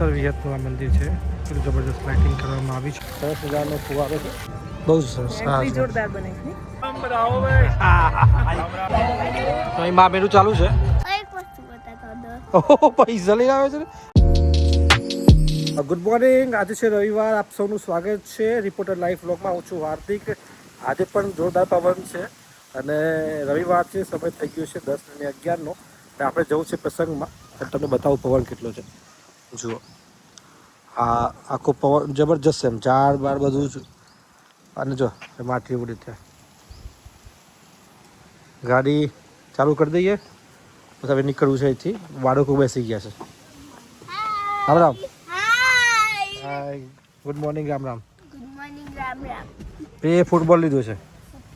માવતર વિહતનું આ મંદિર છે. એટલું જબરજસ્ત લાઇટિંગ કરવામાં આવી છે. સરસ મજાનો ફુવારો છે, બહુ સરસ. જોરદાર બને છે. અહીં મા મેરું ચાલુ છે. ઓહો, પૈસા લઈને આવે છે. Good morning. આજે છે રવિવાર. આપ સૌનું સ્વાગત છે રિપોર્ટર લાઈવ વ્લોગમાં. હું છું હાર્દિક. આજે પણ જોરદાર પવન છે અને રવિવાર છે. સમય થઈ ગયો છે 10:11 અને આપણે જવું છે પ્રસંગમાં. અને તમને બતાવું પવન કેટલો છે. જુઓ, આ આખો પવન જબરજસ્ત છે. એમ ઝાડ બાર બધું જ. અને જો માટી ઉડી ત્યાં ગાડી ચાલુ કરી દઈએ. પછી હવે નીકળવું છે અહીંથી. બાળકો બેસી ગયા છે. Ram Ram. Hi, good morning. Ram Ram. Good morning. Ram Ram. એ ફૂટબોલ લીધું છે.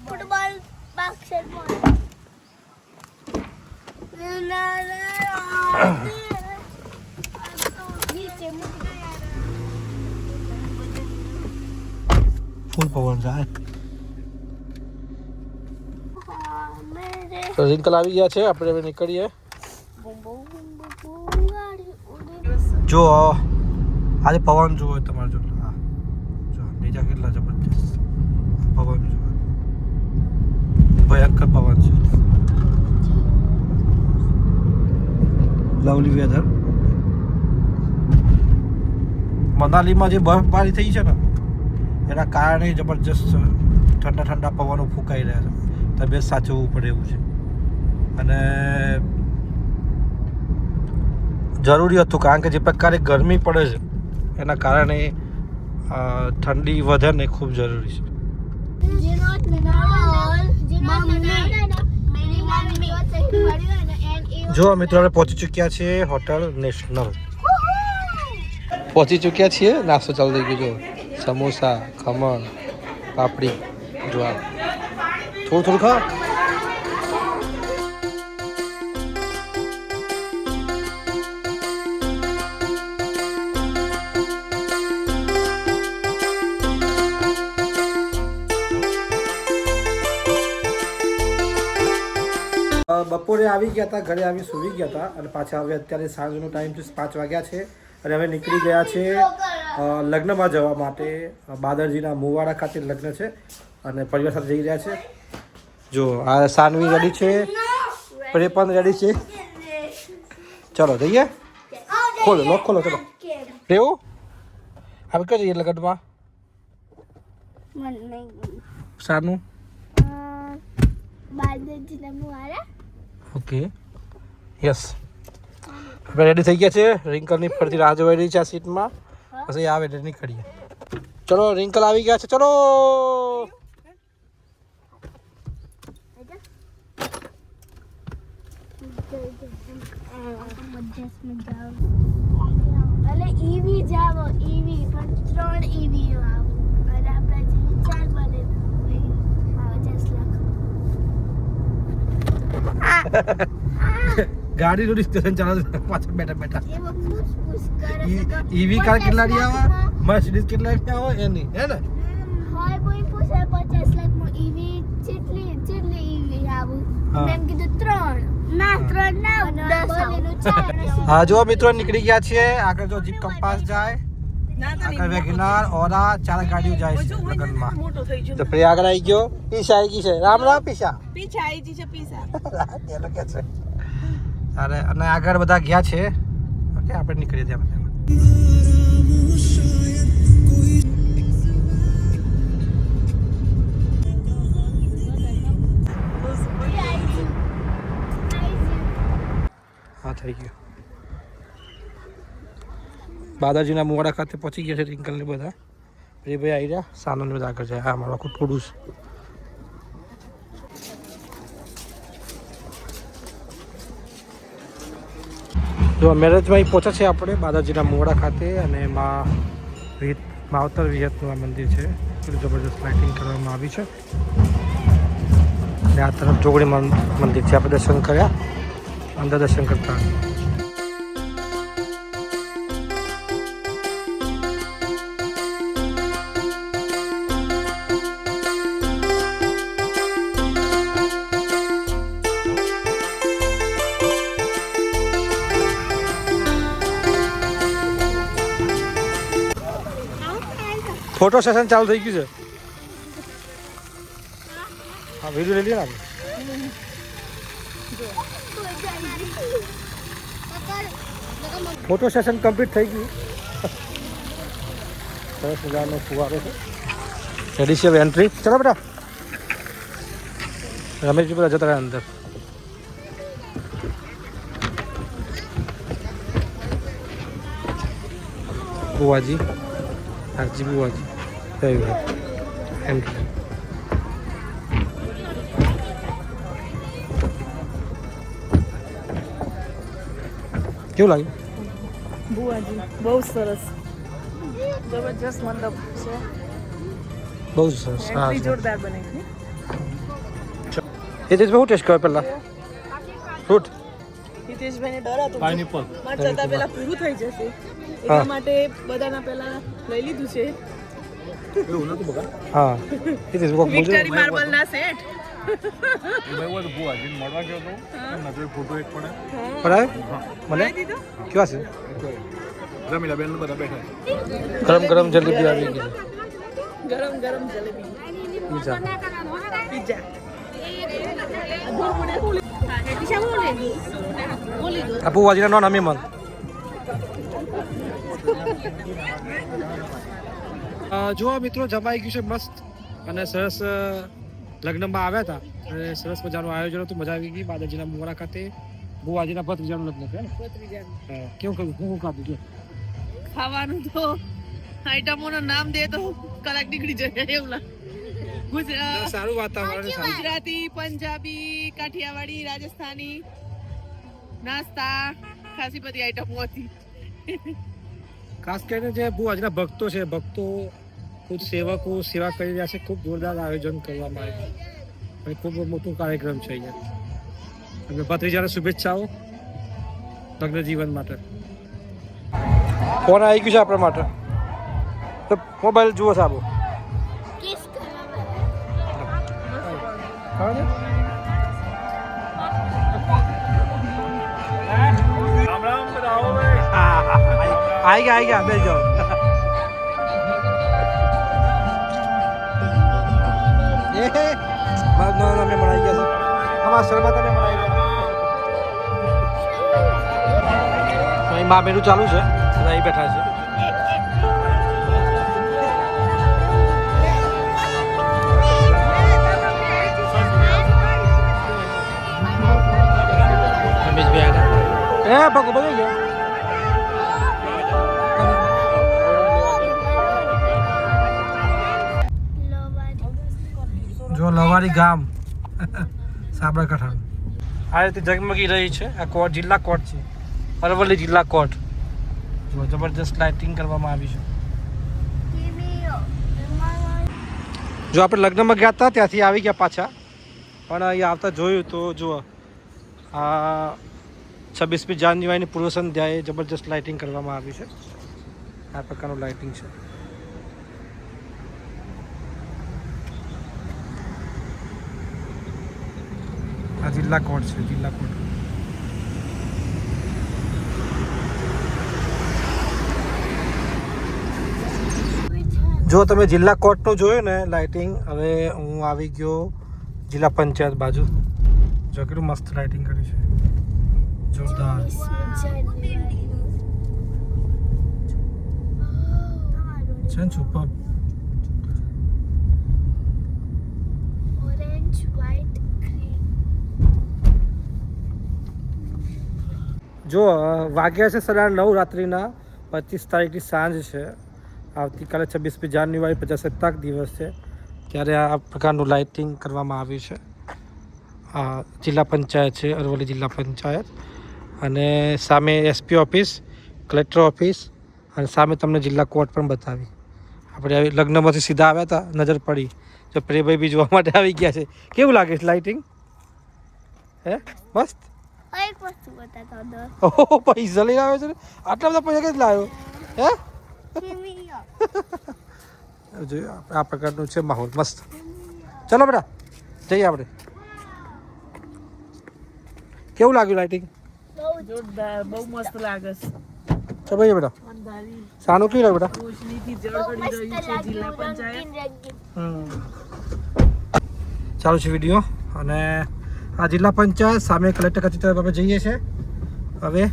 ફૂટબોલ બાસ્કેટ બોલ. ફૂલ પવન જાય. તો રિંકલ આવી ગયા છે. આપણે હવે નીકળીએ. જો આજે પવન જુઓ તમારે. જો હા, જો નીચે કેટલા જબરજસ્ત પવન જુઓ. ભયંકર પવન છે. Lovely weather. મનાલીમાં જે બરફબારી થઈ છે ને એના કારણે જબરજસ્ત ઠંડા ઠંડા પવનો ફૂંકાઈ રહ્યા છે. તબિયત સાચવવું પડે એવું છે. અને જરૂરી હતું, કારણ કે જે પ્રકારે ગરમી પડે છે એના કારણે ઠંડી વધે ને ખૂબ જરૂરી છે. જો મિત્રો, આપણે પહોંચી ચૂક્યા છીએ હોટલ નેશનલ. પહોંચી ચૂક્યા છીએ. નાસ્તો ચાલુ થઈ ગયો. જો સમોસા, ખમણ, પાપડી. જો આ થોડું થોડું ખા. બપોરે આવી ગયા હતા, ઘરે આવી સૂઈ ગયા હતા અને પાછા હવે અત્યારે સાંજનો ટાઈમ છે, 5 વાગ્યા છે અને હવે નીકળી ગયા છે લગ્નમાં જવા માટે. બાદરજીના મુવાડા ખાતે લગ્ન છે અને પરિવાર સાથે જઈ રહ્યા છે. જો આ સાનવી રેડી છે, પ્રે પણ રેડી છે. ચલો જઈએ. ખોલો, લોક ખોલો. ચલો રેવું. હવે ક્યાં જઈએ લગ્નમાં? સાનું ઓકે, યસ. આપણે રેડી થઈ ગયા છે. રિંકલની ફરતી રાહ જોઈ રહી છે આ સીટમાં. પછી આવે એટલે નીકળીએ. ચલો, રિંકલ આવી ગયા છે. ચલો. અને ઈવી જાવ, ઈવી પણ 3 ઈવી આવો અને આપણે જે 4 બને ગાડી નું સ્ટેશન ચાલે છે પાછળ બેઠા બેઠા. ઈવી કાર કેટલા ની આવે? મર્સિડીઝ કેટલા ની આવે એની, હે ને? હોય કોઈ પૂછે 50 લાખ માં ઈવી કેટલી ઈવી આવું? મેં કીધું 3. ના 3 ના 10. હા જો મિત્રો, નીકળી ગયા છીએ. આગળ જો જીપ કંપાસ જાય, આગળ વેગનાર, ઓલા 4 ગાડીઓ જાય છે લગનમાં. તો ફરી આગળ આવી ગયો. પીછા આવી ગઈ છે. રામ રામ. પીછા આવી ગઈ છે. પીસા એને કે છે. અરે અને આગળ બધા ગયા છે. ઓકે, આપણે નીકળીએ ત્યાં. હા, થઈ ગયું. બાદાજીના મુવાડા ખાતે પહોંચી ગયા છે રિંકલ ને બધા. એ ભાઈ આવી રહ્યા. સાનંદ બધા આગળ જાય. હા, મારું આખું થોડું છે. જો મેરેજમાં પહોંચ્યા છે આપણે બાદાજીના મુવાડા ખાતે અને માવતર વિહતનું આ મંદિર છે. એટલું જબરજસ્ત લાઇટિંગ કરવામાં આવી છે. અને આ તરફ જોગણી મંદિર છે. આપણે દર્શન કર્યા, અંદર દર્શન કરતા. ફોટો સેશન ચાલુ થઈ ગયું છે. હા વિડીયો લઈ લે ને. ફોટો સેશન કમ્પ્લીટ થઈ ગયું. સરસ મજાનો ફુવારો છે. રેડી છે એન્ટ્રી. ચલો બેટા રમેશજી બધા જતા રહ્યા અંદર. બુવાજી હાજી બુવાજી થયું એન્ટ્રી. કેવું લાગ્યું? બુઆજી બહુ સરસ જબરજસ્ત મંડપ છે. બહુ જ સરસ. હા એન્ટ્રી જોરદાર બને છે. એ જ બહુ ટેસ્ટ કર્યો પહેલા ફ્રૂટ હિતેશભાઈને ડર હતો પાઇનેપલ મારે જતા પહેલા પૂરું થઈ જશે એટલા માટે બધાના પહેલા લઈ લીધું છે. હા એ જ કોક બોલજો. વિક્ટરી માર્બલના સેટ પડાય મને કેવા છે? ગરમ ગરમ જલેબી આવી ગઈ. ગરમ ગરમ જલેબી પીઝા પિઝા આ બુવાજીના નો નામે મન. જો મિત્રો જમાઈ ગયું છે મસ્ત અને સરસ. લગ્નમાં આવ્યા હતા અને સરસ મજાનું આયોજન હતું. મજા આવી ગઈ. બાદરજીના મુવાડા ખાતે બુવાજીના ભત્રીજાનું લગ્ન છે. કેવું કહ્યું? હું કાપું છું ખાવાનું તો આઈટમોનું નામ દે તો કલાક નીકળી જાય એવું લાગે. સારું વાતાવરણ. ગુજરાતી, પંજાબી, કાઠિયાવાડી, રાજસ્થાની નાસ્તા ખાસી બધી આઈટમો હતી. ખાસ કરીને જે બુવાજીના ભક્તો છે, ભક્તો ખુદ સેવકો સેવા કરી રહ્યા છે. ખૂબ જોરદાર આયોજન કરવામાં આવ્યું અને ખૂબ મોટો કાર્યક્રમ છે અહીંયા. અને ભત્રીજાને શુભેચ્છાઓ લગ્ન જીવન માટે. ફોન આવી ગયું છે આપણા માટે તો મોબાઈલ જુઓ સાબુ. आई गया बैठ जाओ. में मनाई गया हमारा सरबत में मनाई गया. અહીં મા બેનું ચાલુ છે. અહીં બેઠા છે. રમેશભાઈ આગળ એ ભગો બગડી ગયો. જો લવારી ગામ સાબરકાંઠા આ રીતે ઝગમગી રહી છે. આ કોર્ટ જિલ્લા કોર્ટ છે. અરવલ્લી જિલ્લા કોર્ટ. જો જબરજસ્ત લાઇટિંગ કરવામાં આવી છે. જો આપણે લગ્નમાં ગયા હતા ત્યાંથી આવી ગયા પાછા પણ અહીંયા આવતા જોયું તો જુઓ આ 26મી જાન્યુઆરીની પૂર્વ સંધ્યાએ જબરજસ્ત લાઇટિંગ કરવામાં આવી છે. આ પ્રકારનું લાઇટિંગ છે. આ જિલ્લા કોર્ટ છે. જિલ્લા કોર્ટ જો તમે જિલ્લા કોર્ટનું જોયું ને લાઇટિંગ. હવે હું આવી ગયો જિલ્લા પંચાયત બાજુ. જો કેટલું મસ્ત લાઇટિંગ કર્યું છે. જોરદાર. છે સુપર. જો વાગ્યા છે 9:30 રાત્રિના. 25 તારીખની સાંજ છે. આવતીકાલે 26મી જાન્યુઆરી પ્રજાસત્તાક દિવસ છે ત્યારે આ પ્રકારનું લાઇટિંગ કરવામાં આવ્યું છે. આ જિલ્લા પંચાયત છે, અરવલ્લી જિલ્લા પંચાયત. અને સામે એસપી ઓફિસ, કલેક્ટર ઓફિસ અને સામે તમને જિલ્લા કોર્ટ પણ બતાવી. આપણે આવી લગ્નમાંથી સીધા આવ્યા હતા, નજર પડી જો પ્રેમભાઈ બી જોવા માટે આવી ગયા છે. કેવું લાગે છે લાઇટિંગ? હે મસ્ત. એક વસ્તુ બતાતો દો. ઓહો પૈસા લઈને આવ્યો છે. આટલા બધા પૈસા ક્યાંથી લાવ્યો? હે જોયું આ પ્રકારનું છે માહોલ મસ્ત. ચલો બેટા જઈએ આપણે. કેવું લાગ્યું લાઇટિંગ? જોરદાર બહુ મસ્ત લાગે છે. ચાલ ભાઈ બેટા અંધારી સાનું પી લે બેટા રોશનીથી જળહળી રહી છે જિલ્લા પંચાયત ચાલુ છે વિડીયો અને આ જિલ્લા પંચાયત સામે કલેક્ટર કચેરી તરફ આપણે જઈએ છીએ હવે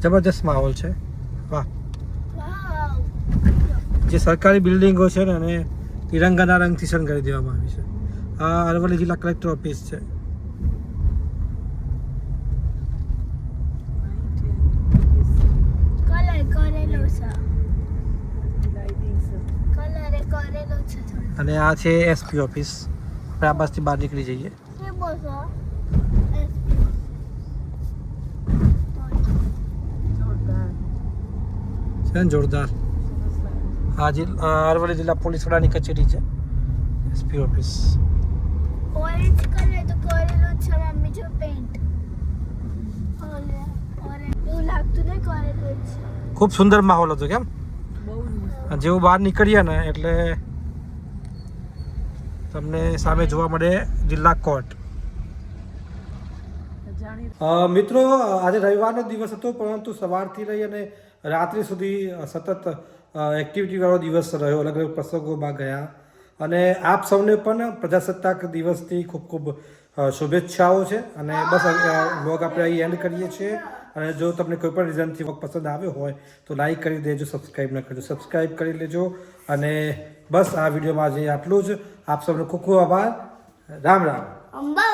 જબરજસ્ત માહોલ છે વાહ જે સરકારી બિલ્ડિંગો છે ને એને તિરંગાના રંગથી શણગારી દેવામાં આવી છે આ અરવલ્લી જિલ્લા કલેક્ટર ઓફિસ છે અને આ છે એસપી ઓફિસ આપણે આ બસથી બહાર નીકળી જઈએ છે ને જોરદાર અરવલ્લી જિલ્લા પોલીસ વડાની કચેરી છે એસપી ઓફિસ ઓરેન્જ કલર તો કરેલો છે મમ્મી જો પેન્ટ ઓરેન્જ એવું લાગતું નહીં કરેલો છે ખૂબ સુંદર માહોલ હતો કેમ બહુ મસ્ત. જેવું બહાર નીકળીએ ને એટલે તમને સામે જોવા મળે જિલ્લા કોર્ટ જાણી મિત્રો આજે રવિવારનો દિવસ હતો પરંતુ સવારથી લઈ અને રાત્રિ સુધી સતત એક્ટિવિટીવાળો દિવસ રહ્યો અલગ અલગ પ્રસંગોમાં ગયા અને આપ સૌને પણ પ્રજાસત્તાક દિવસની ખૂબ ખૂબ શુભેચ્છાઓ છે અને બસ વ્લોગ આપણે અહીં એન્ડ કરીએ છીએ અને જો તમને કોઈ પણ રીઝનથી વ્લોગ પસંદ આવ્યો હોય તો લાઈક કરી દેજો સબસ્ક્રાઈબ ન કરજો સબસ્ક્રાઈબ કરી લેજો અને બસ આ વિડીયોમાં આજે આટલું જ આપ સૌનો ખૂબ ખૂબ આભાર રામ રામ અંબા